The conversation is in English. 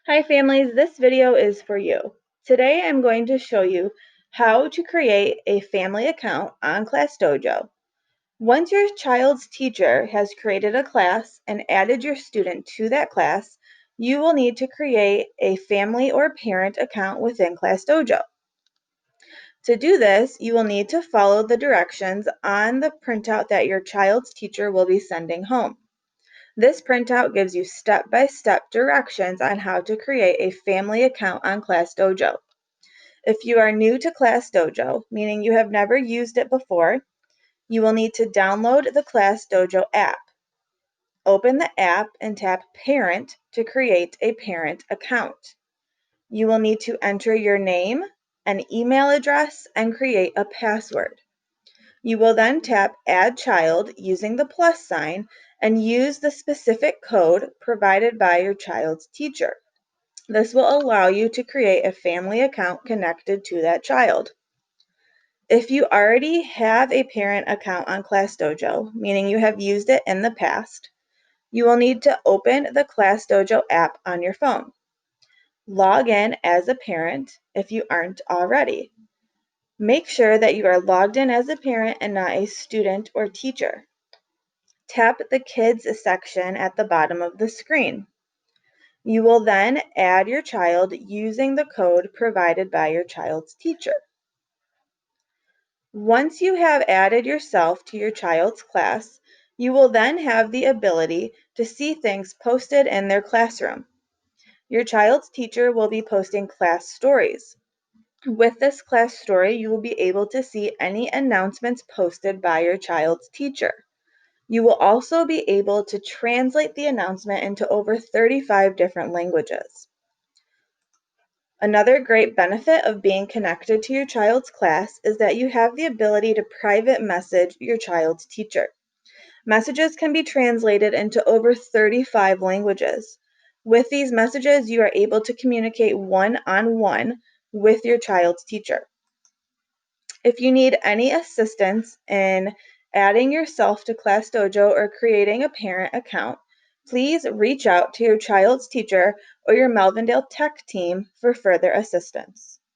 Hi families, this video is for you. Today I'm going to show you how to create a family account on Class Dojo. Once your child's teacher has created a class and added your student to that class, you will need to create a family or parent account within Class Dojo. To do this, you will need to follow the directions on the printout that your child's teacher will be sending home. This printout gives you step-by-step directions on how to create a family account on Class Dojo. If you are new to Class Dojo, meaning you have never used it before, you will need to download the Class Dojo app. Open the app and tap Parent to create a parent account. You will need to enter your name, an email address, and create a password. You will then tap Add Child using the plus sign and use the specific code provided by your child's teacher. This will allow you to create a family account connected to that child. If you already have a parent account on Class Dojo, meaning you have used it in the past, you will need to open the Class Dojo app on your phone. Log in as a parent if you aren't already. Make sure that you are logged in as a parent and not a student or teacher. Tap the Kids section at the bottom of the screen. You will then add your child using the code provided by your child's teacher. Once you have added yourself to your child's class, you will then have the ability to see things posted in their classroom. Your child's teacher will be posting class stories. With this class story, you will be able to see any announcements posted by your child's teacher. You will also be able to translate the announcement into over 35 different languages. Another great benefit of being connected to your child's class is that you have the ability to private message your child's teacher. Messages can be translated into over 35 languages. With these messages, you are able to communicate one-on-one with your child's teacher. If you need any assistance in adding yourself to Class Dojo or creating a parent account, please reach out to your child's teacher or your Melvindale Tech team for further assistance.